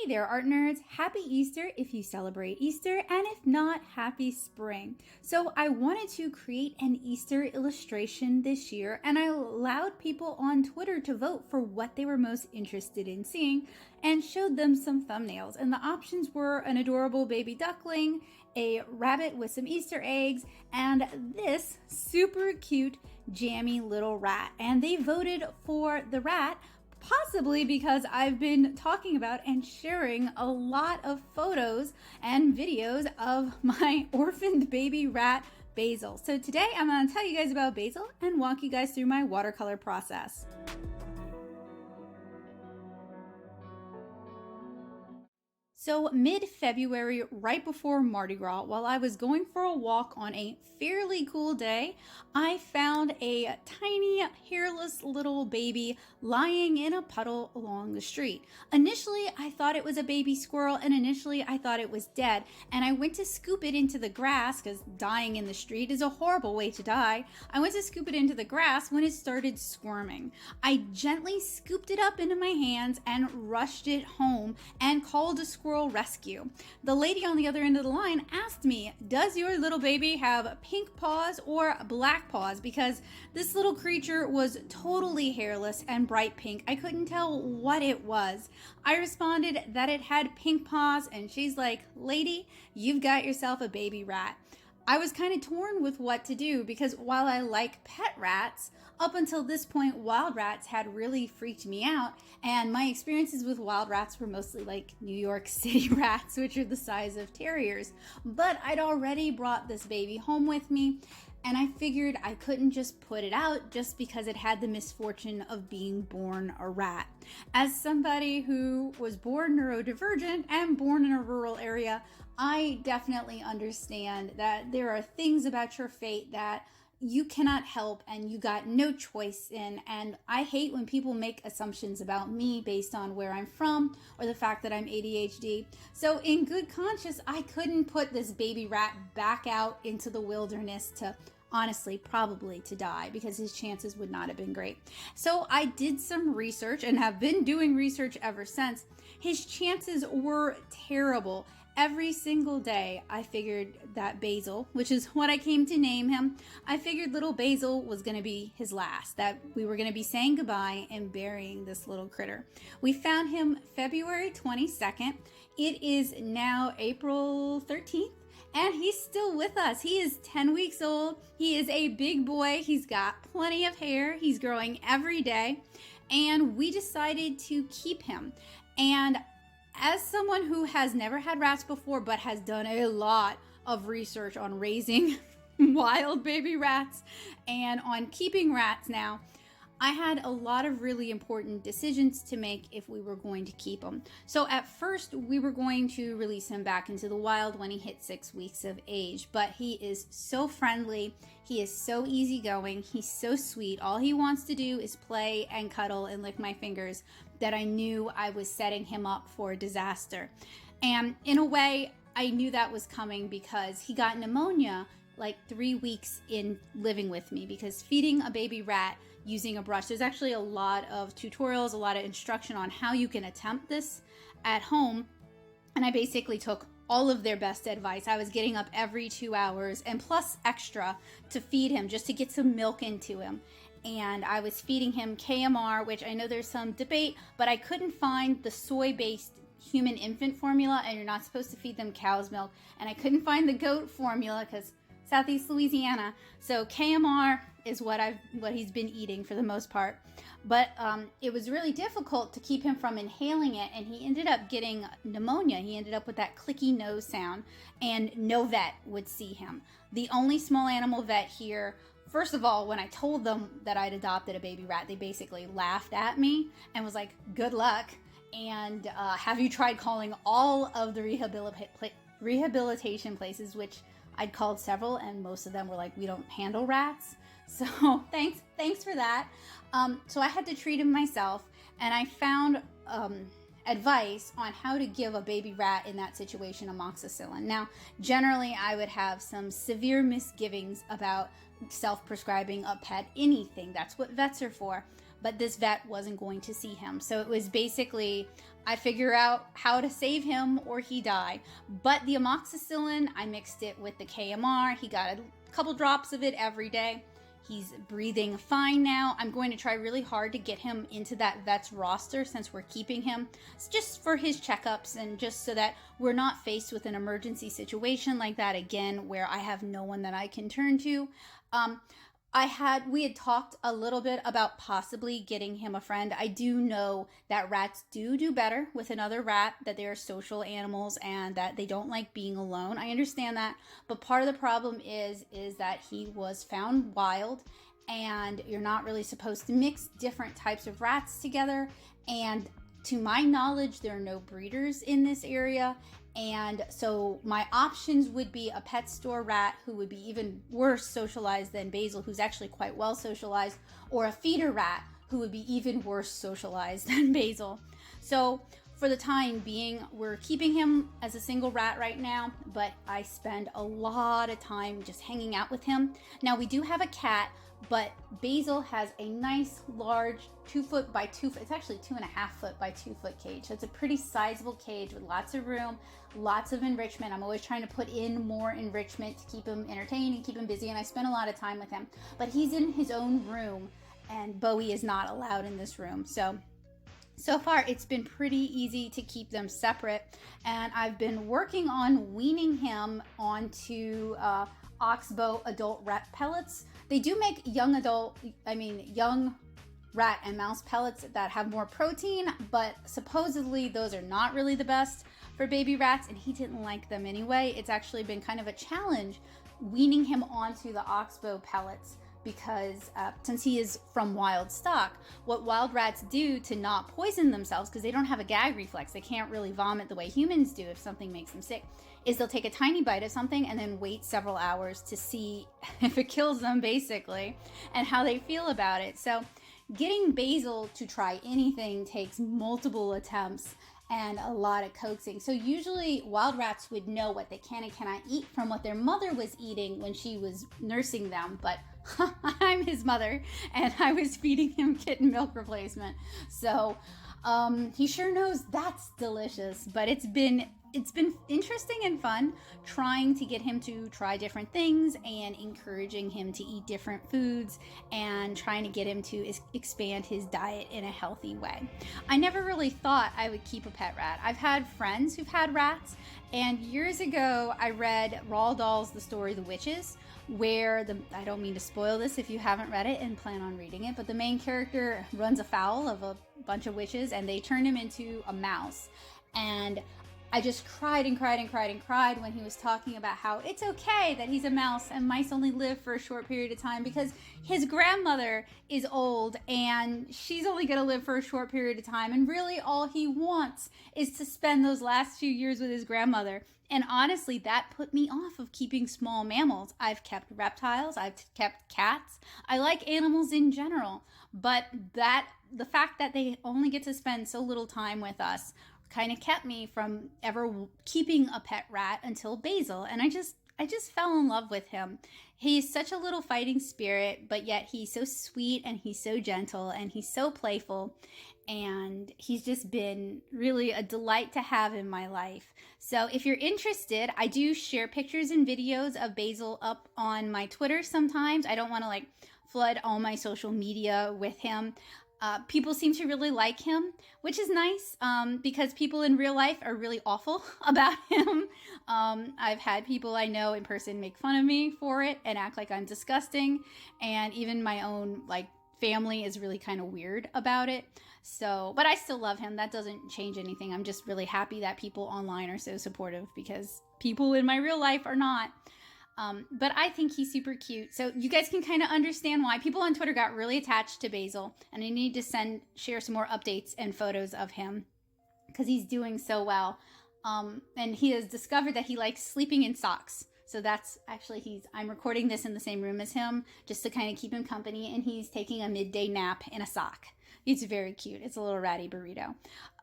Hey there, art nerds. Happy Easter if you celebrate Easter, and if not, happy spring. So I wanted to create an Easter illustration this year, and I allowed people on Twitter to vote for what they were most interested in seeing and showed them some thumbnails. And the options were an adorable baby duckling, a rabbit with some Easter eggs, and this super cute jammy little rat. And they voted for the rat, possibly because I've been talking about and sharing a lot of photos and videos of my orphaned baby rat, Basil. So today I'm going to tell you guys about Basil and walk you guys through my watercolor process. So mid-February, right before Mardi Gras, while I was going for a walk on a fairly cool day, I found a tiny, hairless little baby lying in a puddle along the street. Initially, I thought it was a baby squirrel, and initially I thought it was dead, and I went to scoop it into the grass, because dying in the street is a horrible way to die. I went to scoop it into the grass when it started squirming. I gently scooped it up into my hands and rushed it home and called a squirrel rescue. The lady on the other end of the line asked me, does your little baby have pink paws or black paws? Because this little creature was totally hairless and bright pink. I couldn't tell what it was. I responded that it had pink paws, and she's like, lady, you've got yourself a baby rat. I was kind of torn with what to do because while I like pet rats, up until this point, wild rats had really freaked me out, and my experiences with wild rats were mostly like New York City rats, which are the size of terriers. But I'd already brought this baby home with me, and I figured I couldn't just put it out just because it had the misfortune of being born a rat. As somebody who was born neurodivergent and born in a rural area, I definitely understand that there are things about your fate that you cannot help and you got no choice in. And I hate when people make assumptions about me based on where I'm from or the fact that I'm ADHD. So in good conscience, I couldn't put this baby rat back out into the wilderness to honestly, probably to die, because his chances would not have been great. So I did some research and have been doing research ever since. His chances were terrible. Every single day, I figured that Basil, which is what I came to name him, I figured little Basil was going to be his last, that we were going to be saying goodbye and burying this little critter. We found him February 22nd. It is now April 13th. And he's still with us. He is 10 weeks old. He is a big boy. He's got plenty of hair. He's growing every day. And we decided to keep him. And as someone who has never had rats before, but has done a lot of research on raising wild baby rats and on keeping rats now, I had a lot of really important decisions to make if we were going to keep him. So at first, we were going to release him back into the wild when he hit 6 weeks of age, but he is so friendly. He is so easygoing. He's so sweet. All he wants to do is play and cuddle and lick my fingers, that I knew I was setting him up for a disaster. And in a way, I knew that was coming because he got pneumonia like 3 weeks in living with me, because feeding a baby rat using a brush, there's actually a lot of tutorials, a lot of instruction on how you can attempt this at home. And I basically took all of their best advice. I was getting up every 2 hours and plus extra to feed him just to get some milk into him. And I was feeding him KMR, which I know there's some debate, but I couldn't find the soy-based human infant formula, and you're not supposed to feed them cow's milk. And I couldn't find the goat formula because Southeast Louisiana. So KMR is what he's been eating for the most part. But it was really difficult to keep him from inhaling it, and he ended up getting pneumonia. He ended up with that clicky nose sound, and no vet would see him. The only small animal vet here, first of all, when I told them that I'd adopted a baby rat, they basically laughed at me and was like, good luck. And have you tried calling all of the rehabilitation places, which I'd called several, and most of them were like, we don't handle rats. So thanks for that. So I had to treat him myself, and I found advice on how to give a baby rat in that situation amoxicillin. Now, generally, I would have some severe misgivings about self-prescribing a pet anything. That's what vets are for. but this vet wasn't going to see him. So it was basically, I figure out how to save him or he die. But the amoxicillin, I mixed it with the KMR. He got a couple drops of it every day. He's breathing fine now. I'm going to try really hard to get him into that vet's roster since we're keeping him. It's just for his checkups and just so that we're not faced with an emergency situation like that again where I have no one that I can turn to. We had talked a little bit about possibly getting him a friend. I do know that rats do better with another rat, that they are social animals and that they don't like being alone. I understand that, but part of the problem is that he was found wild, and you're not really supposed to mix different types of rats together. And to my knowledge, there are no breeders in this area. And so my options would be a pet store rat who would be even worse socialized than Basil, who's actually quite well socialized, or a feeder rat who would be even worse socialized than Basil. So for the time being, we're keeping him as a single rat right now, but I spend a lot of time just hanging out with him. Now we do have a cat, but Basil has a nice large 2 foot by 2 foot, it's actually 2.5 foot by 2 foot cage. So it's a pretty sizable cage with lots of room, lots of enrichment. I'm always trying to put in more enrichment to keep him entertained and keep him busy, and I spend a lot of time with him. But he's in his own room, and Bowie is not allowed in this room. So far, it's been pretty easy to keep them separate, and I've been working on weaning him onto Oxbow adult rat pellets. They do make young rat and mouse pellets that have more protein, but supposedly those are not really the best for baby rats, and he didn't like them anyway. It's actually been kind of a challenge weaning him onto the Oxbow pellets because since he is from wild stock, what wild rats do to not poison themselves, because they don't have a gag reflex, they can't really vomit the way humans do if something makes them sick, is they'll take a tiny bite of something and then wait several hours to see if it kills them, basically, and how they feel about it. So getting Basil to try anything takes multiple attempts and a lot of coaxing. So usually wild rats would know what they can and cannot eat from what their mother was eating when she was nursing them, but I'm his mother and I was feeding him kitten milk replacement. So he sure knows that's delicious, but it's been interesting and fun trying to get him to try different things and encouraging him to eat different foods and trying to get him to expand his diet in a healthy way. I never really thought I would keep a pet rat. I've had friends who've had rats, and years ago I read Roald Dahl's The Story of the Witches, where I don't mean to spoil this if you haven't read it and plan on reading it, but the main character runs afoul of a bunch of witches and they turn him into a mouse. And I just cried and cried and cried and cried when he was talking about how it's okay that he's a mouse and mice only live for a short period of time because his grandmother is old and she's only going to live for a short period of time, and really all he wants is to spend those last few years with his grandmother. And honestly, that put me off of keeping small mammals. I've kept reptiles, I've kept cats. I like animals in general, but the fact that they only get to spend so little time with us kind of kept me from ever keeping a pet rat until Basil. And I just fell in love with him. He's such a little fighting spirit, but yet he's so sweet and he's so gentle and he's so playful. And he's just been really a delight to have in my life. So if you're interested, I do share pictures and videos of Basil up on my Twitter sometimes. I don't want to flood all my social media with him. People seem to really like him, which is nice because people in real life are really awful about him. I've had people I know in person make fun of me for it and act like I'm disgusting. And even my own family is really kind of weird about it. So, but I still love him. That doesn't change anything. I'm just really happy that people online are so supportive because people in my real life are not. But I think he's super cute. So you guys can kind of understand why people on Twitter got really attached to Basil, and I need to share some more updates and photos of him because he's doing so well. And he has discovered that he likes sleeping in socks. So that's actually, I'm recording this in the same room as him just to kind of keep him company, and he's taking a midday nap in a sock. It's very cute. It's a little ratty burrito.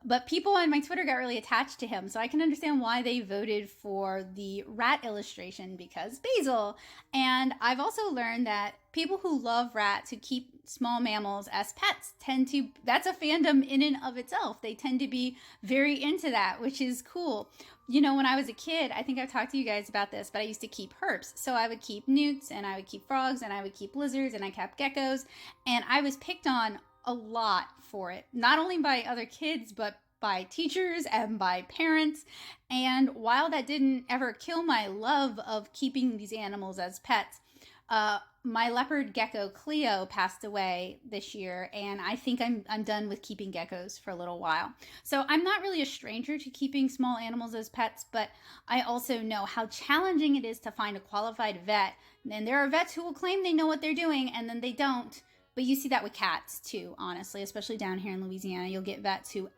But people on my Twitter got really attached to him, so I can understand why they voted for the rat illustration, because Basil. And I've also learned that people who love rats, who keep small mammals as pets, that's a fandom in and of itself. They tend to be very into that, which is cool. You know, when I was a kid, I think I've talked to you guys about this, but I used to keep herps. So I would keep newts, and I would keep frogs, and I would keep lizards, and I kept geckos, and I was picked on a lot for it, not only by other kids, but by teachers and by parents. And while that didn't ever kill my love of keeping these animals as pets, my leopard gecko Cleo passed away this year, and I think I'm done with keeping geckos for a little while. So I'm not really a stranger to keeping small animals as pets, but I also know how challenging it is to find a qualified vet. And there are vets who will claim they know what they're doing, and then they don't. But you see that with cats too, honestly, especially down here in Louisiana. You'll get vets who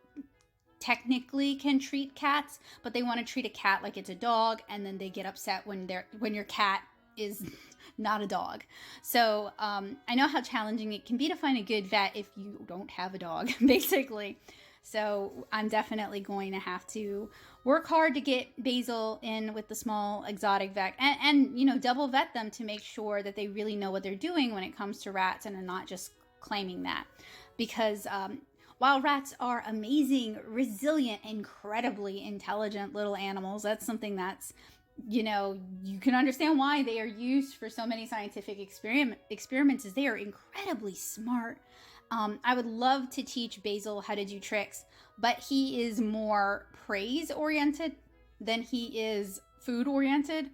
technically can treat cats, but they want to treat a cat like it's a dog, and then they get upset when your cat is not a dog. So I know how challenging it can be to find a good vet if you don't have a dog, basically. So I'm definitely going to have to work hard to get Basil in with the small exotic vet, and you know, double vet them to make sure that they really know what they're doing when it comes to rats and are not just claiming that. Because while rats are amazing, resilient, incredibly intelligent little animals, that's something that's, you know, you can understand why they are used for so many scientific experiments, is they are incredibly smart. I would love to teach Basil how to do tricks, but he is more praise oriented than he is food oriented.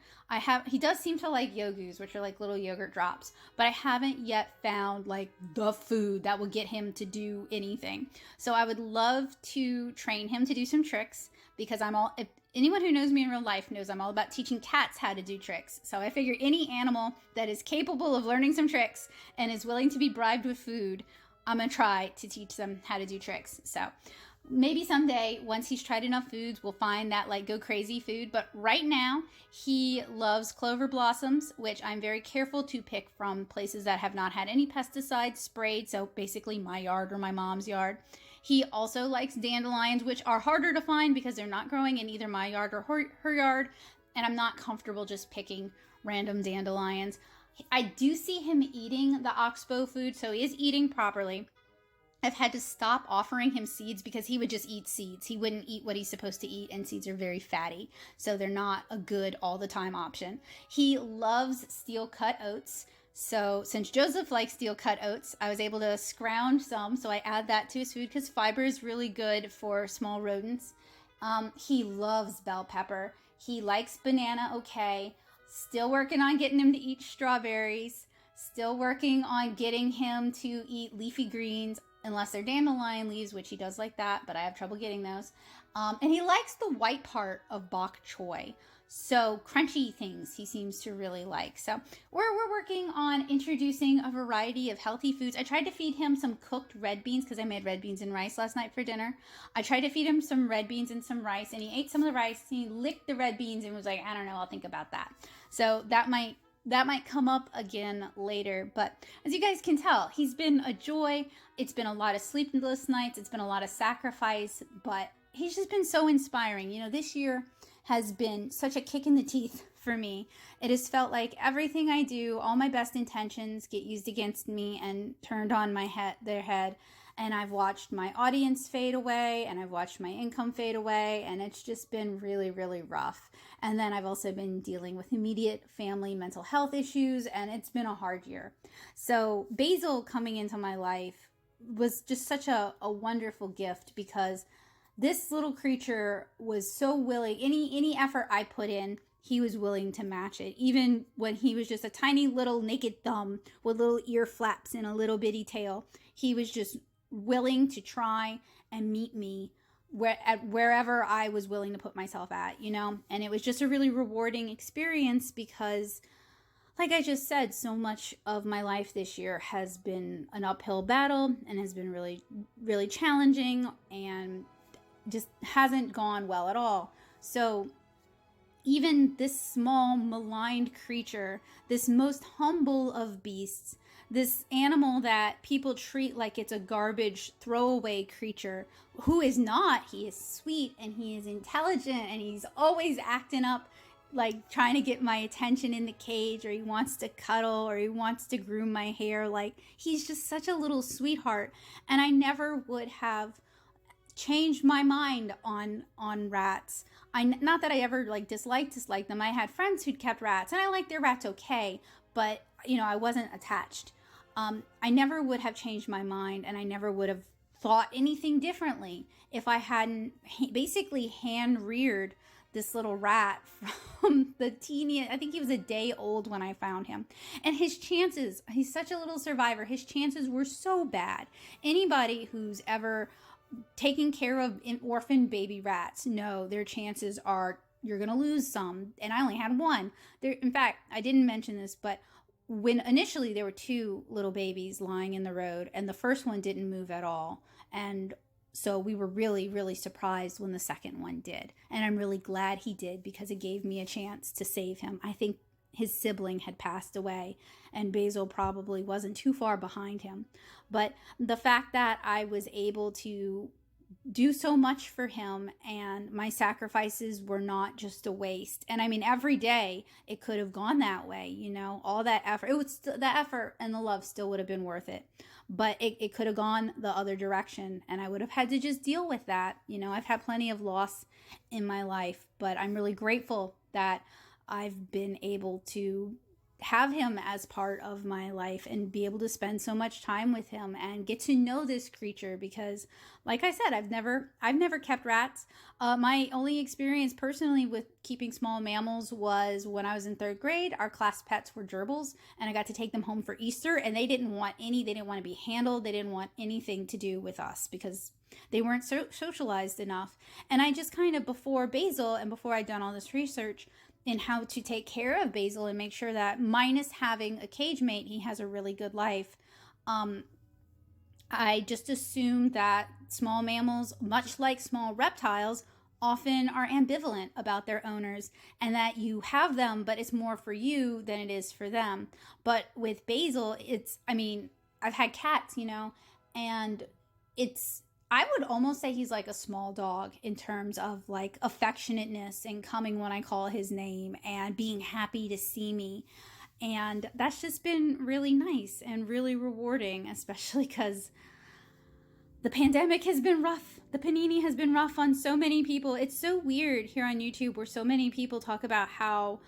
He does seem to like yogus, which are like little yogurt drops, but I haven't yet found like the food that will get him to do anything. So I would love to train him to do some tricks, because if anyone who knows me in real life knows I'm all about teaching cats how to do tricks. So I figure any animal that is capable of learning some tricks and is willing to be bribed with food, I'm going to try to teach them how to do tricks. So maybe someday, once he's tried enough foods, we'll find that like go crazy food. But right now, he loves clover blossoms, which I'm very careful to pick from places that have not had any pesticides sprayed. So basically my yard or my mom's yard. He also likes dandelions, which are harder to find because they're not growing in either my yard or her yard. And I'm not comfortable just picking random dandelions. I do see him eating the oxbow food, so he is eating properly. I've had to stop offering him seeds because he would just eat seeds. He wouldn't eat what he's supposed to eat, and seeds are very fatty, so they're not a good all the time option. He loves steel cut oats. So since Joseph likes steel cut oats, I was able to scrounge some, so I add that to his food because fiber is really good for small rodents. He loves bell pepper. He likes banana okay. Still working on getting him to eat strawberries. Still working on getting him to eat leafy greens, unless they're dandelion leaves, which he does like that, but I have trouble getting those. And he likes the white part of bok choy. So crunchy things he seems to really like. So we're working on introducing a variety of healthy foods. I tried to feed him some cooked red beans because I made red beans and rice last night for dinner. I tried to feed him some red beans and some rice, and he ate some of the rice, and he licked the red beans and was like, I don't know, I'll think about that. So that might come up again later. But as you guys can tell, he's been a joy. It's been a lot of sleepless nights. It's been a lot of sacrifice, but he's just been so inspiring. You know, this year has been such a kick in the teeth for me. It has felt like everything I do, all my best intentions get used against me and turned on their head. And I've watched my audience fade away, and I've watched my income fade away, and it's just been really, really rough. And then I've also been dealing with immediate family mental health issues, and it's been a hard year. So Basil coming into my life was just such a wonderful gift, because this little creature was so willing. Any effort I put in, he was willing to match it. Even when he was just a tiny little naked thumb with little ear flaps and a little bitty tail, he was just willing to try and meet me wherever I was willing to put myself at, you know? And it was just a really rewarding experience because, like I just said, so much of my life this year has been an uphill battle and has been really, really challenging and just hasn't gone well at all. So even this small maligned creature, this most humble of beasts, this animal that people treat like it's a garbage throwaway creature, who is not. He is sweet and he is intelligent and he's always acting up, like trying to get my attention in the cage, or he wants to cuddle, or he wants to groom my hair. Like, he's just such a little sweetheart. And I never would have changed my mind on rats. Not that I ever like disliked them. I had friends who'd kept rats and I liked their rats okay, but you know, I wasn't attached. I never would have changed my mind, and I never would have thought anything differently if I hadn't basically hand reared this little rat from the teeny, I think he was a day old when I found him. And his chances, he's such a little survivor, his chances were so bad. Anybody who's ever taken care of orphan baby rats know their chances are you're going to lose some. And I only had one. In fact, I didn't mention this, but when initially there were 2 little babies lying in the road, and the first one didn't move at all. And so we were really, really surprised when the second one did. And I'm really glad he did, because it gave me a chance to save him. I think his sibling had passed away, and Basil probably wasn't too far behind him. But the fact that I was able to do so much for him, and my sacrifices were not just a waste. And I mean, every day it could have gone that way, you know, all that effort, the effort and the love still would have been worth it, but it could have gone the other direction, and I would have had to just deal with that. You know, I've had plenty of loss in my life, but I'm really grateful that I've been able to have him as part of my life and be able to spend so much time with him and get to know this creature, because like I said, I've never kept rats. My only experience personally with keeping small mammals was when I was in 3rd grade. Our class pets were gerbils, and I got to take them home for Easter, and they didn't want to be handled. They didn't want anything to do with us because they weren't socialized enough. And I just kind of, before Basil and before I'd done all this research in how to take care of Basil and make sure that, minus having a cage mate, he has a really good life, I just assumed that small mammals, much like small reptiles, often are ambivalent about their owners, and that you have them, but it's more for you than it is for them. But with Basil, I've had cats, you know, and I would almost say he's like a small dog in terms of like affectionateness and coming when I call his name and being happy to see me. And that's just been really nice and really rewarding, especially because the pandemic has been rough. The panini has been rough on so many people. It's so weird here on YouTube where so many people talk about how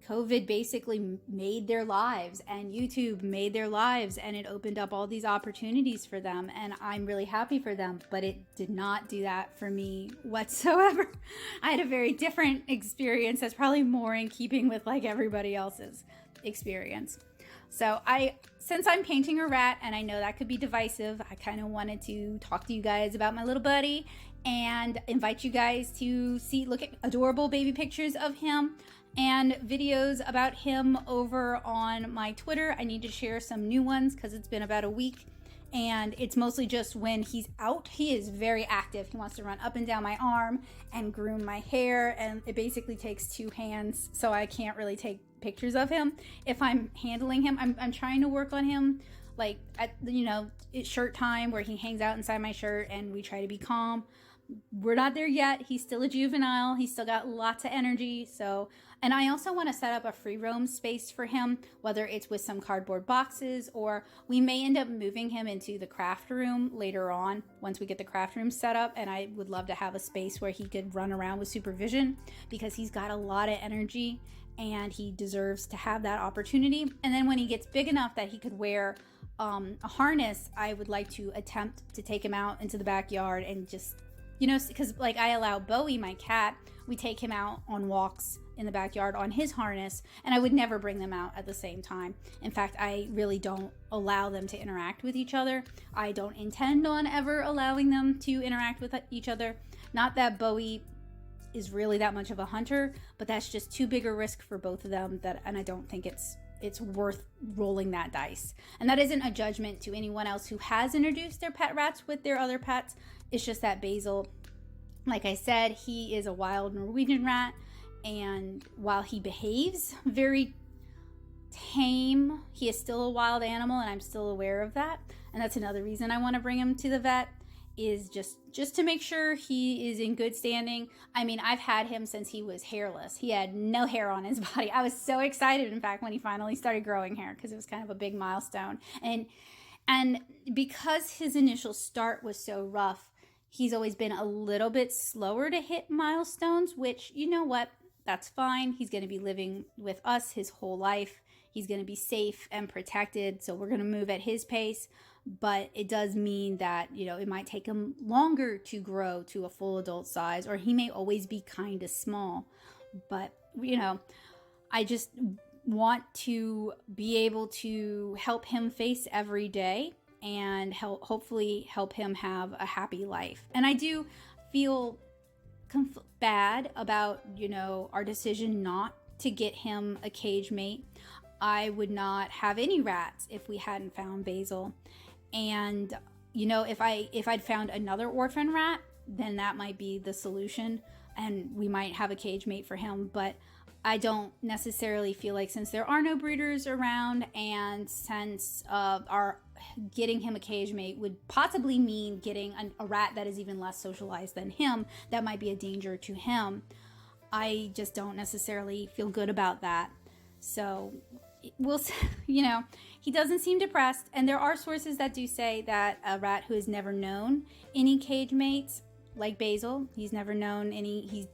COVID basically made their lives, and YouTube made their lives, and it opened up all these opportunities for them, and I'm really happy for them, but it did not do that for me whatsoever. I had a very different experience that's probably more in keeping with like everybody else's experience. So since I'm painting a rat, and I know that could be divisive, I kind of wanted to talk to you guys about my little buddy and invite you guys to look at adorable baby pictures of him and videos about him over on my Twitter. I need to share some new ones because it's been about a week, and it's mostly just when he's out. He is very active. He wants to run up and down my arm and groom my hair, and it basically takes 2 hands, so I can't really take pictures of him if I'm handling him. I'm trying to work on him like at, you know, it's shirt time where he hangs out inside my shirt and we try to be calm. We're not there yet. He's still a juvenile. He's still got lots of energy. So, and I also want to set up a free roam space for him, whether it's with some cardboard boxes, or we may end up moving him into the craft room later on once we get the craft room set up. And I would love to have a space where he could run around with supervision, because he's got a lot of energy and he deserves to have that opportunity. And then when he gets big enough that he could wear a harness, I would like to attempt to take him out into the backyard and just, you know, because like I allow Bowie, my cat, we take him out on walks in the backyard on his harness, and I would never bring them out at the same time. In fact, I really don't allow them to interact with each other. I don't intend on ever allowing them to interact with each other. Not that Bowie is really that much of a hunter, but that's just too big a risk for both of them, and I don't think it's worth rolling that dice. And that isn't a judgment to anyone else who has introduced their pet rats with their other pets. It's just that Basil, like I said, he is a wild Norwegian rat, and while he behaves very tame. He is still a wild animal, and I'm still aware of that. And that's another reason I want to bring him to the vet, is just to make sure he is in good standing. I mean, I've had him since he was hairless. He had no hair on his body. I was so excited, in fact, when he finally started growing hair, because it was kind of a big milestone. And because his initial start was so rough, he's always been a little bit slower to hit milestones, which, you know what? That's fine. He's going to be living with us his whole life. He's going to be safe and protected, so we're going to move at his pace. But it does mean that, you know, it might take him longer to grow to a full adult size, or he may always be kind of small. But, you know, I just want to be able to help him face every day and hopefully help him have a happy life. And I do feel bad about, you know, our decision not to get him a cage mate. I would not have any rats if we hadn't found Basil. And, you know, if I'd found another orphan rat, then that might be the solution, and we might have a cage mate for him. But I don't necessarily feel like, since there are no breeders around, and since our getting him a cage mate would possibly mean getting a rat that is even less socialized than him, that might be a danger to him. I just don't necessarily feel good about that. So we'll, you know, he doesn't seem depressed, and there are sources that do say that a rat who has never known any cage mates, like Basil, he's never known any,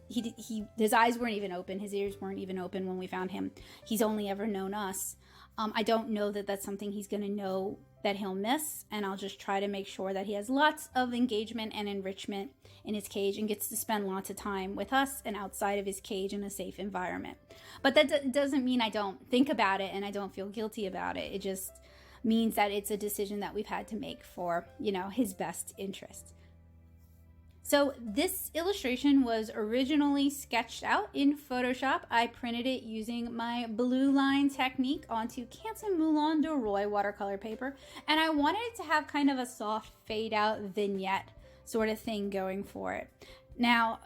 his eyes weren't even open, his ears weren't even open when we found him. He's only ever known us. I don't know that that's something he's going to know that he'll miss, and I'll just try to make sure that he has lots of engagement and enrichment in his cage and gets to spend lots of time with us and outside of his cage in a safe environment. But that doesn't mean I don't think about it and I don't feel guilty about it. It just means that it's a decision that we've had to make for, you know, his best interest. So this illustration was originally sketched out in Photoshop. I printed it using my blue line technique onto Canson Moulin de Roy watercolor paper, and I wanted it to have kind of a soft fade out vignette sort of thing going for it. Now,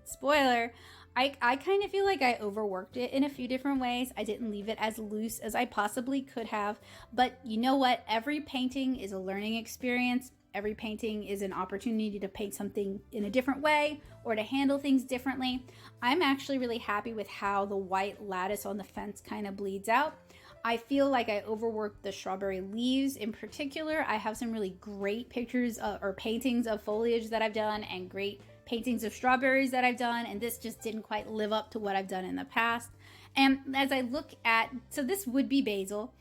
spoiler, I kind of feel like I overworked it in a few different ways. I didn't leave it as loose as I possibly could have, but you know what? Every painting is a learning experience. Every painting is an opportunity to paint something in a different way or to handle things differently. I'm actually really happy with how the white lattice on the fence kind of bleeds out. I feel like I overworked the strawberry leaves in particular. I have some really great pictures or paintings of foliage that I've done, and great paintings of strawberries that I've done, and this just didn't quite live up to what I've done in the past. And as I look at, so this would be Basil.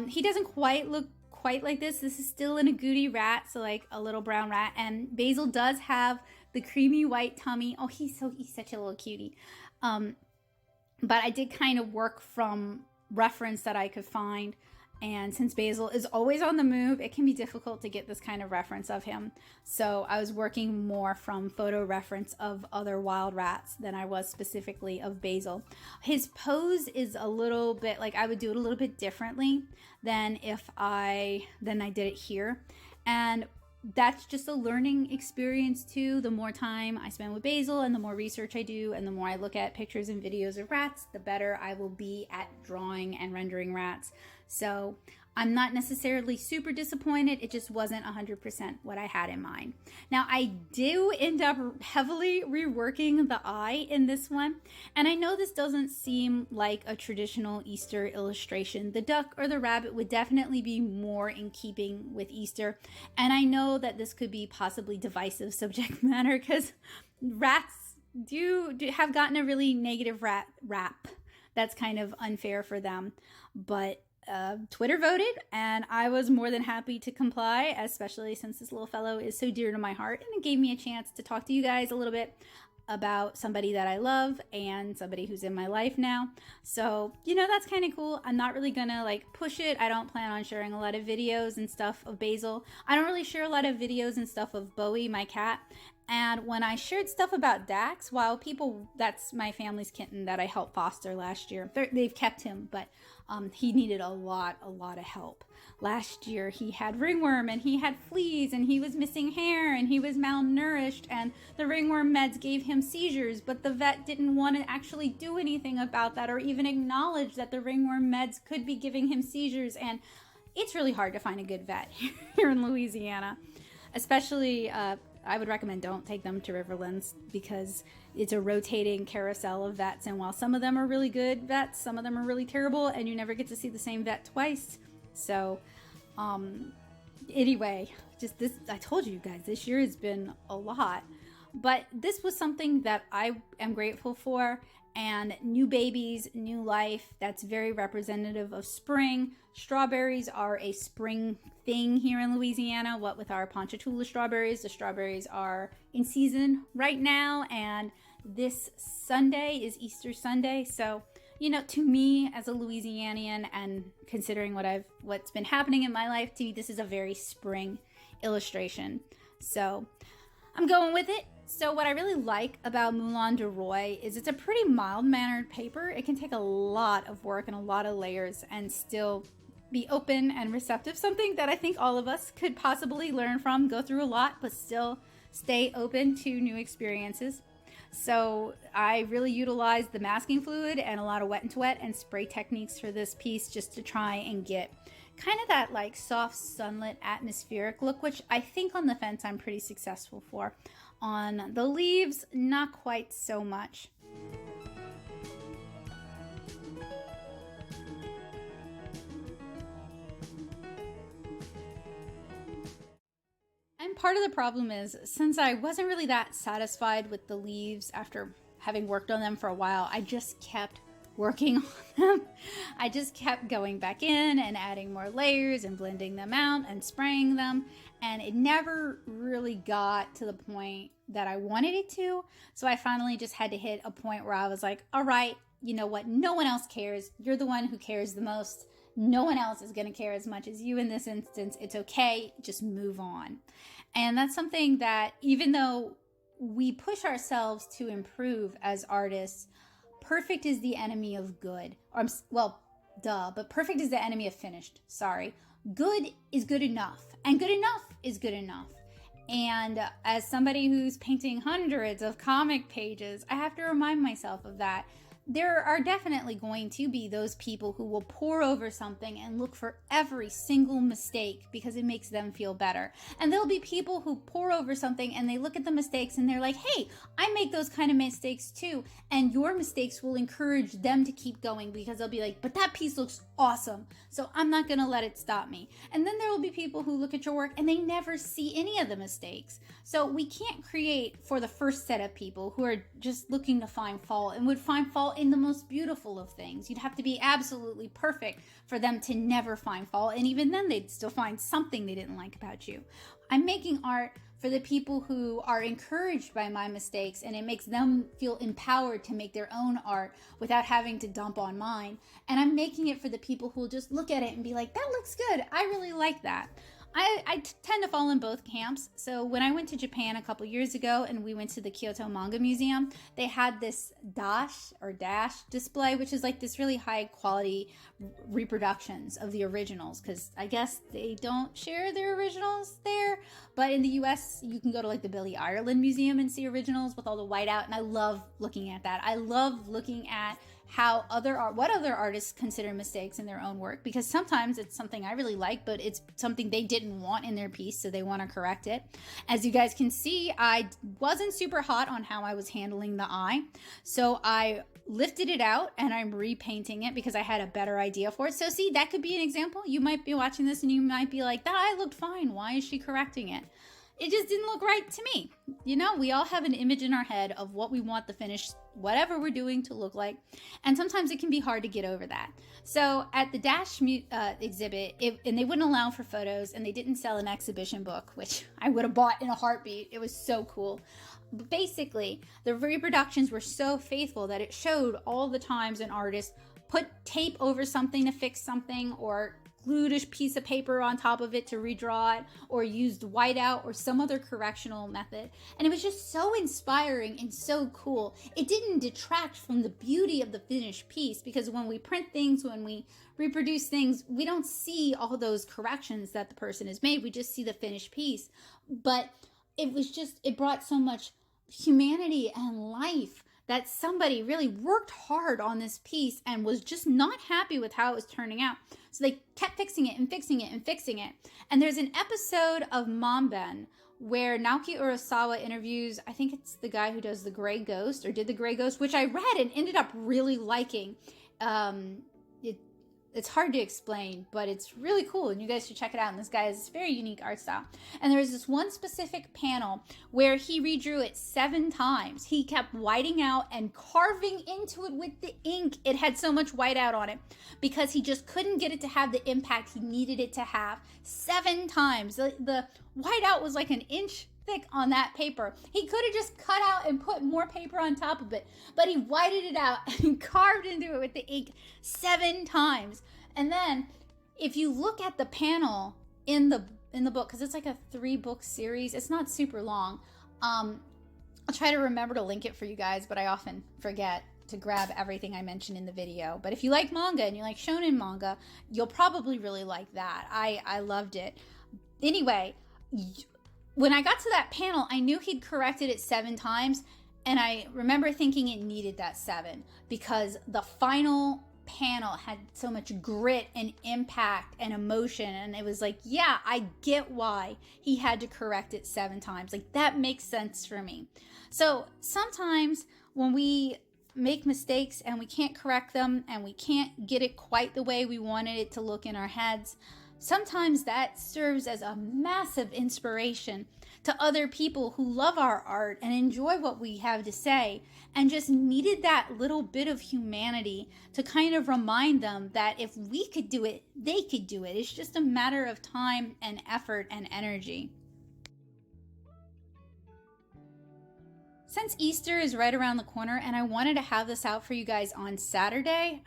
He doesn't quite look quite like this. This is still an agouti rat, so like a little brown rat, and Basil does have the creamy white tummy. Oh, he's such a little cutie. But I did kind of work from reference that I could find, and since Basil is always on the move, it can be difficult to get this kind of reference of him. So I was working more from photo reference of other wild rats than I was specifically of Basil. His pose is a little bit like, I would do it a little bit differently than I did it here. And that's just a learning experience too. The more time I spend with Basil and the more research I do and the more I look at pictures and videos of rats, the better I will be at drawing and rendering rats. So I'm not necessarily super disappointed. It just wasn't 100% what I had in mind. Now, I do end up heavily reworking the eye in this one. And I know this doesn't seem like a traditional Easter illustration. The duck or the rabbit would definitely be more in keeping with Easter. And I know that this could be possibly divisive subject matter because rats do have gotten a really negative rap. That's kind of unfair for them. But Twitter voted, and I was more than happy to comply, especially since this little fellow is so dear to my heart, and it gave me a chance to talk to you guys a little bit about somebody that I love and somebody who's in my life now. So, you know, that's kind of cool. I'm not really gonna like push it. I don't plan on sharing a lot of videos and stuff of Basil. I don't really share a lot of videos and stuff of Bowie, my cat. And when I shared stuff about Dax, while people, that's my family's kitten that I helped foster last year. They've kept him, but he needed a lot of help. Last year he had ringworm and he had fleas and he was missing hair and he was malnourished and the ringworm meds gave him seizures, but the vet didn't want to actually do anything about that or even acknowledge that the ringworm meds could be giving him seizures. And it's really hard to find a good vet here in Louisiana, especially I would recommend don't take them to Riverlands because it's a rotating carousel of vets. And while some of them are really good vets, some of them are really terrible and you never get to see the same vet twice. So anyway, just this, I told you guys, this year has been a lot, but this was something that I am grateful for. And new babies, new life, that's very representative of spring. Strawberries are a spring thing here in Louisiana. What with our Ponchatoula strawberries, the strawberries are in season right now. And this Sunday is Easter Sunday. So, you know, to me as a Louisianian and considering what's been happening in my life, to me, this is a very spring illustration. So I'm going with it. So what I really like about Moulin de Roy is it's a pretty mild-mannered paper. It can take a lot of work and a lot of layers and still be open and receptive, something that I think all of us could possibly learn from, go through a lot, but still stay open to new experiences. So I really utilized the masking fluid and a lot of wet and wet and spray techniques for this piece just to try and get kind of that like soft sunlit atmospheric look, which I think on the fence I'm pretty successful for. On the leaves, not quite so much. And part of the problem is, since I wasn't really that satisfied with the leaves after having worked on them for a while, I just kept working on them. I just kept going back in and adding more layers and blending them out and spraying them. And it never really got to the point that I wanted it to. So I finally just had to hit a point where I was like, all right, you know what? No one else cares. You're the one who cares the most. No one else is going to care as much as you in this instance. It's okay. Just move on. And that's something that even though we push ourselves to improve as artists, perfect is the enemy of good. But perfect is the enemy of finished. Sorry. Good is good enough. And good enough is good enough. And as somebody who's painting hundreds of comic pages, I have to remind myself of that. There are definitely going to be those people who will pore over something and look for every single mistake because it makes them feel better. And there'll be people who pore over something and they look at the mistakes and they're like, hey, I make those kind of mistakes too. And your mistakes will encourage them to keep going because they'll be like, but that piece looks awesome, so I'm not going to let it stop me. And then there will be people who look at your work and they never see any of the mistakes. So we can't create for the first set of people who are just looking to find fault and would find fault in the most beautiful of things. You'd have to be absolutely perfect for them to never find fault, and even then they'd still find something they didn't like about you. I'm making art for the people who are encouraged by my mistakes and it makes them feel empowered to make their own art without having to dump on mine. And I'm making it for the people who will just look at it and be like, that looks good. I really like that. I tend to fall in both camps. So when I went to Japan a couple years ago and we went to the Kyoto Manga Museum, they had this dash display, which is like this really high quality reproductions of the originals, because I guess they don't share their originals there. But in the US, you can go to like the Billie Ireland Museum and see originals with all the whiteout, and I love looking at that. I love looking at how what other artists consider mistakes in their own work, because sometimes it's something I really like, but it's something they didn't want in their piece, so they want to correct it. As you guys can see, I wasn't super hot on how I was handling the eye, so I lifted it out and I'm repainting it because I had a better idea for it. So see, that could be an example. You might be watching this and you might be like, that eye looked fine. Why is she correcting it? It just didn't look right to me. You know, we all have an image in our head of what we want the finished, whatever we're doing, to look like. And sometimes it can be hard to get over that. So at the Dash exhibit, and they wouldn't allow for photos, and they didn't sell an exhibition book, which I would have bought in a heartbeat. It was so cool. But basically, the reproductions were so faithful that it showed all the times an artist put tape over something to fix something, or glued a piece of paper on top of it to redraw it, or used whiteout or some other correctional method. And it was just so inspiring and so cool. It didn't detract from the beauty of the finished piece, because when we print things, when we reproduce things, we don't see all those corrections that the person has made. We just see the finished piece. But it brought so much humanity and life that somebody really worked hard on this piece and was just not happy with how it was turning out. So they kept fixing it and fixing it and fixing it. And there's an episode of Mamben where Naoki Urasawa interviews, I think it's the guy who does The Gray Ghost, or did The Gray Ghost, which I read and ended up really liking. It's hard to explain, but it's really cool, and you guys should check it out. And this guy has this very unique art style. And there's this one specific panel where he redrew it 7 times. He kept whiting out and carving into it with the ink. It had so much whiteout on it because he just couldn't get it to have the impact he needed it to have. 7 times. The whiteout was like an inch thick on that paper. He could have just cut out and put more paper on top of it, but he whited it out and carved into it with the ink 7 times. And then if you look at the panel in the book, because it's like a 3-book series, it's not super long. I'll try to remember to link it for you guys, but I often forget to grab everything I mentioned in the video. But if you like manga and you like shonen manga, you'll probably really like that. I loved it. Anyway, when I got to that panel, I knew he'd corrected it 7 times, and I remember thinking it needed that 7 because the final panel had so much grit and impact and emotion, and it was like, yeah, I get why he had to correct it 7 times. Like, that makes sense for me. So sometimes when we make mistakes and we can't correct them and we can't get it quite the way we wanted it to look in our heads, sometimes that serves as a massive inspiration to other people who love our art and enjoy what we have to say and just needed that little bit of humanity to kind of remind them that if we could do it, they could do it. It's just a matter of time and effort and energy. Since Easter is right around the corner and I wanted to have this out for you guys on Saturday,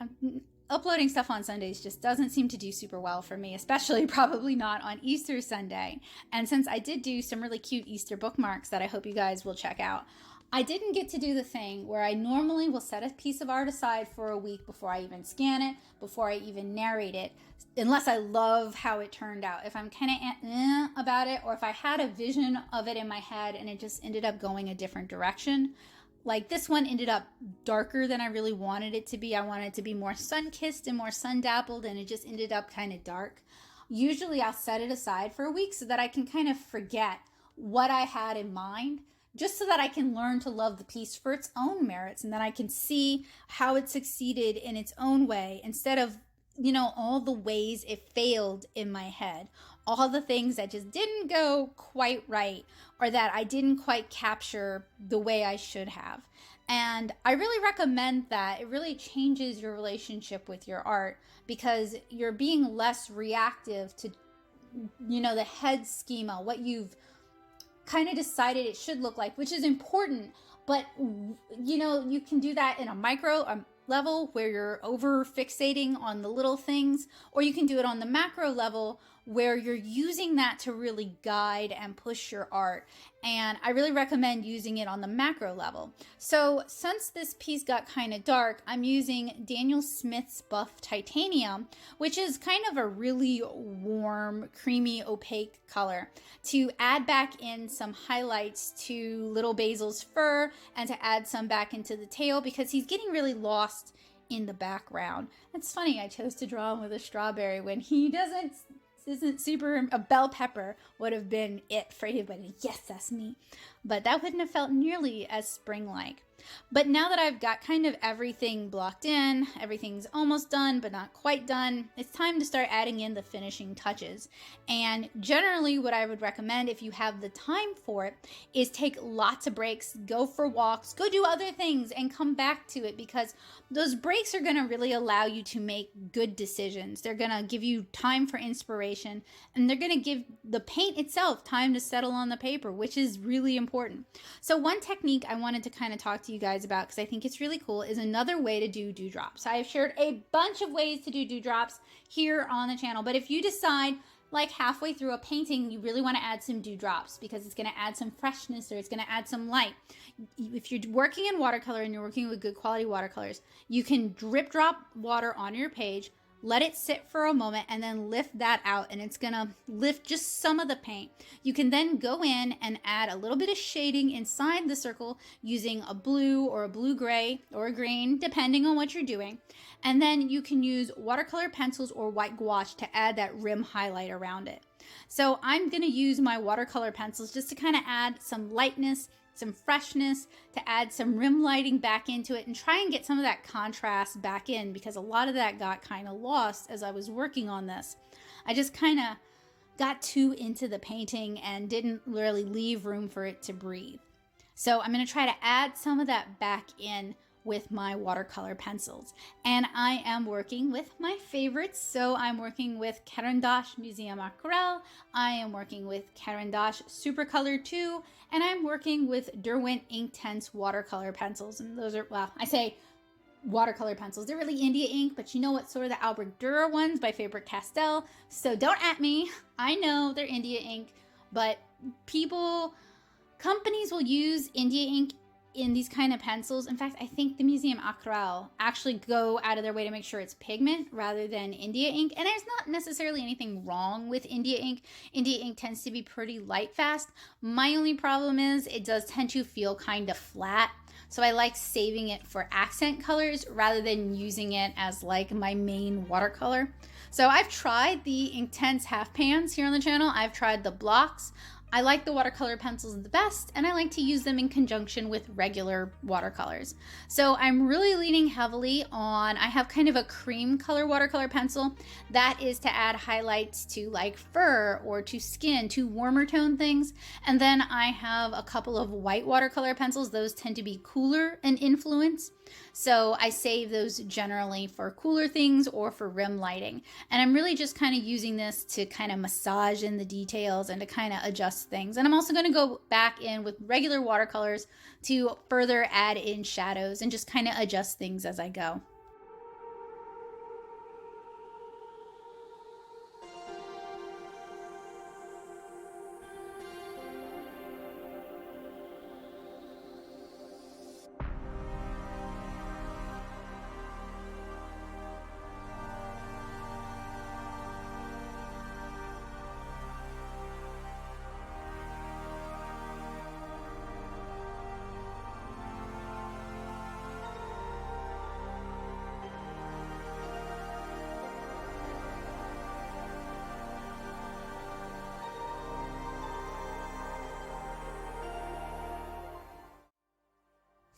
uploading stuff on Sundays just doesn't seem to do super well for me, especially probably not on Easter Sunday. And since I did do some really cute Easter bookmarks that I hope you guys will check out, I didn't get to do the thing where I normally will set a piece of art aside for a week before I even scan it, before I even narrate it, unless I love how it turned out. If I'm kind of about it, or if I had a vision of it in my head and it just ended up going a different direction. Like this one ended up darker than I really wanted it to be. I wanted it to be more sun-kissed and more sun-dappled, and it just ended up kind of dark. Usually I'll set it aside for a week so that I can kind of forget what I had in mind, just so that I can learn to love the piece for its own merits, and that I can see how it succeeded in its own way instead of, all the ways it failed in my head. All the things that just didn't go quite right, or that I didn't quite capture the way I should have. And I really recommend that. It really changes your relationship with your art because you're being less reactive to, the head schema, what you've kind of decided it should look like, which is important. But, you can do that in a micro level where you're over fixating on the little things, or you can do it on the macro level where you're using that to really guide and push your art. And I really recommend using it on the macro level. So since this piece got kind of dark, I'm using Daniel Smith's Buff Titanium, which is kind of a really warm, creamy, opaque color, to add back in some highlights to Little Basil's fur and to add some back into the tail because he's getting really lost in the background. It's funny, I chose to draw him with a strawberry when he isn't super. A bell pepper would have been it for everybody. Yes, that's me. But that wouldn't have felt nearly as spring-like. But now that I've got kind of everything blocked in, everything's almost done but not quite done, it's time to start adding in the finishing touches. And generally what I would recommend, if you have the time for it, is take lots of breaks, go for walks, go do other things, and come back to it, because those breaks are going to really allow you to make good decisions. They're going to give you time for inspiration, and they're going to give the paint itself time to settle on the paper, which is really important. So one technique I wanted to kind of talk to to you guys about, because I think it's really cool, is another way to do dewdrops. I've shared a bunch of ways to do dewdrops here on the channel, but if you decide like halfway through a painting you really want to add some dewdrops because it's going to add some freshness or it's going to add some light, if you're working in watercolor and you're working with good quality watercolors, you can drip drop water on your page, let it sit for a moment, and then lift that out, and it's gonna lift just some of the paint. You can then go in and add a little bit of shading inside the circle using a blue or a blue-gray or a green, depending on what you're doing. And then you can use watercolor pencils or white gouache to add that rim highlight around it. So I'm gonna use my watercolor pencils just to kind of add some lightness, some freshness, to add some rim lighting back into it and try and get some of that contrast back in, because a lot of that got kind of lost as I was working on this. I just kind of got too into the painting and didn't really leave room for it to breathe. So I'm going to try to add some of that back in with my watercolor pencils. And I am working with my favorites. So I'm working with Caran d'Ache Museum Aquarelle, I am working with Caran d'Ache Supercolor 2, and I'm working with Derwent Inktense watercolor pencils. And those are, well, I say watercolor pencils, they're really India ink, but you know what, sort of the Albert Dürer ones by Faber-Castell. So don't at me, I know they're India ink, but companies will use India ink in these kind of pencils. In fact, I think the Museum Aquarelle actually go out of their way to make sure it's pigment rather than India ink. And there's not necessarily anything wrong with India ink. India ink tends to be pretty light fast. My only problem is it does tend to feel kind of flat. So I like saving it for accent colors rather than using it as like my main watercolor. So I've tried the Inktense half pans here on the channel. I've tried the blocks. I like the watercolor pencils the best, and I like to use them in conjunction with regular watercolors. So I'm really leaning heavily on, I have kind of a cream color watercolor pencil that is to add highlights to like fur or to skin, to warmer tone things. And then I have a couple of white watercolor pencils. Those tend to be cooler in influence. So I save those generally for cooler things or for rim lighting. And I'm really just kind of using this to kind of massage in the details and to kind of adjust things. And I'm also going to go back in with regular watercolors to further add in shadows and just kind of adjust things as I go.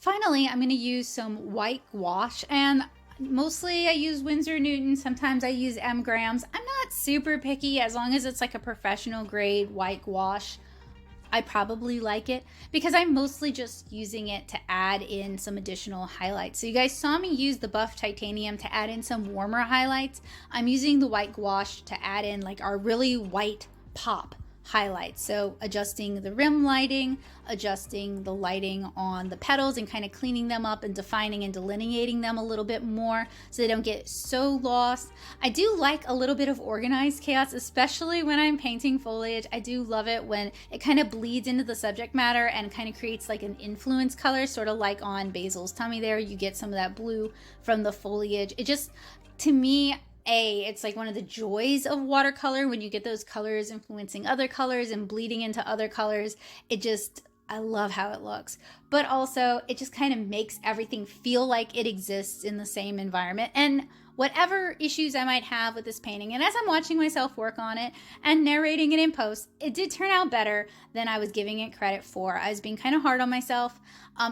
Finally, I'm going to use some white gouache, and mostly I use Winsor Newton. Sometimes I use M. Graham's. I'm not super picky as long as it's like a professional grade white gouache. I probably like it because I'm mostly just using it to add in some additional highlights. So you guys saw me use the buff titanium to add in some warmer highlights. I'm using the white gouache to add in like our really white pop highlights. So adjusting the rim lighting, adjusting the lighting on the petals and kind of cleaning them up and defining and delineating them a little bit more so they don't get so lost. I do like a little bit of organized chaos, especially when I'm painting foliage. I do love it when it kind of bleeds into the subject matter and kind of creates like an influence color, sort of like on Basil's tummy there. You get some of that blue from the foliage. It just, to me, it's like one of the joys of watercolor when you get those colors influencing other colors and bleeding into other colors. I love how it looks, but also it just kind of makes everything feel like it exists in the same environment. And whatever issues I might have with this painting, and as I'm watching myself work on it and narrating it in post, it did turn out better than I was giving it credit for. I was being kind of hard on myself.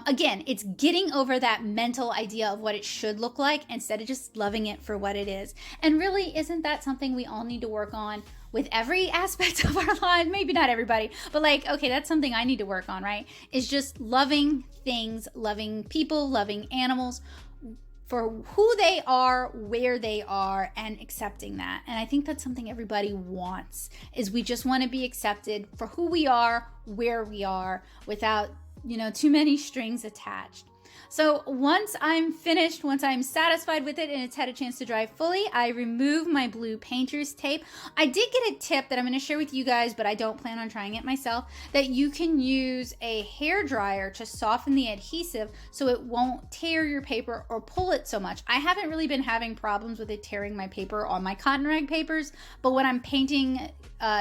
Again, it's getting over that mental idea of what it should look like instead of just loving it for what it is. And really, isn't that something we all need to work on with every aspect of our lives? Maybe not everybody, but like, okay, that's something I need to work on, right? Is just loving things, loving people, loving animals for who they are, where they are, and accepting that. And I think that's something everybody wants, is we just want to be accepted for who we are, where we are, without, too many strings attached. So once I'm finished, once I'm satisfied with it and it's had a chance to dry fully, I remove my blue painter's tape. I did get a tip that I'm going to share with you guys, but I don't plan on trying it myself, that you can use a hair dryer to soften the adhesive so it won't tear your paper or pull it so much. I haven't really been having problems with it tearing my paper on my cotton rag papers, but when I'm painting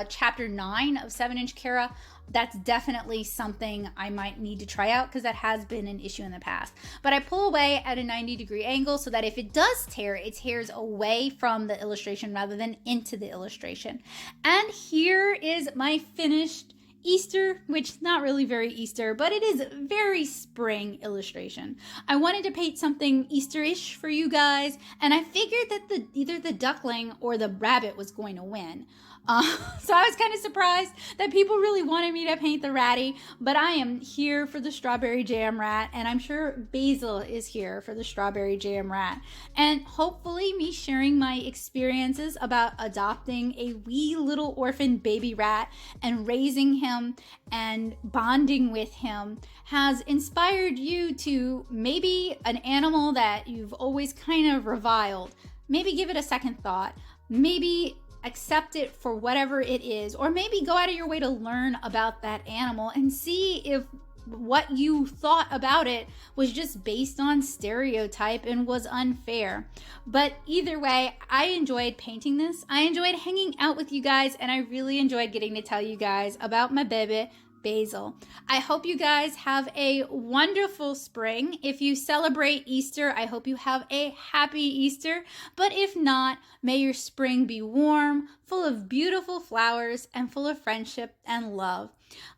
chapter 9 of 7-inch Kara, that's definitely something I might need to try out because that has been an issue in the past. But I pull away at a 90-degree angle so that if it does tear, it tears away from the illustration rather than into the illustration. And here is my finished Easter, which not really very Easter, but it is very spring illustration. I wanted to paint something Easter-ish for you guys, and I figured that either the duckling or the rabbit was going to win. So I was kind of surprised that people really wanted me to paint the Rattie, but I am here for the strawberry jam rat, and I'm sure Basil is here for the strawberry jam rat. And hopefully me sharing my experiences about adopting a wee little orphan baby rat and raising him and bonding with him has inspired you to maybe an animal that you've always kind of reviled. Maybe give it a second thought. Maybe accept it for whatever it is, or maybe go out of your way to learn about that animal and see if what you thought about it was just based on stereotype and was unfair. But either way, I enjoyed painting this. I enjoyed hanging out with you guys, and I really enjoyed getting to tell you guys about my baby Basil. I hope you guys have a wonderful spring. If you celebrate Easter, I hope you have a happy Easter. But if not, may your spring be warm, full of beautiful flowers, and full of friendship and love.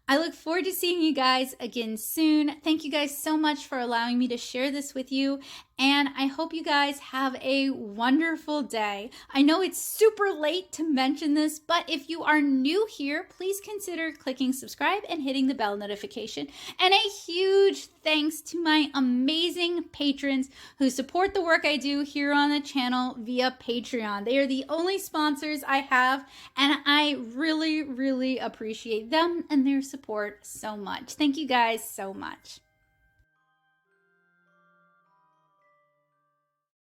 I look forward to seeing you guys again soon. Thank you guys so much for allowing me to share this with you, and I hope you guys have a wonderful day. I know it's super late to mention this, but if you are new here, please consider clicking subscribe and hitting the bell notification. And a huge thanks to my amazing patrons who support the work I do here on the channel via Patreon. They are the only sponsors I have, and I really, really appreciate them and their support so much. Thank you guys so much.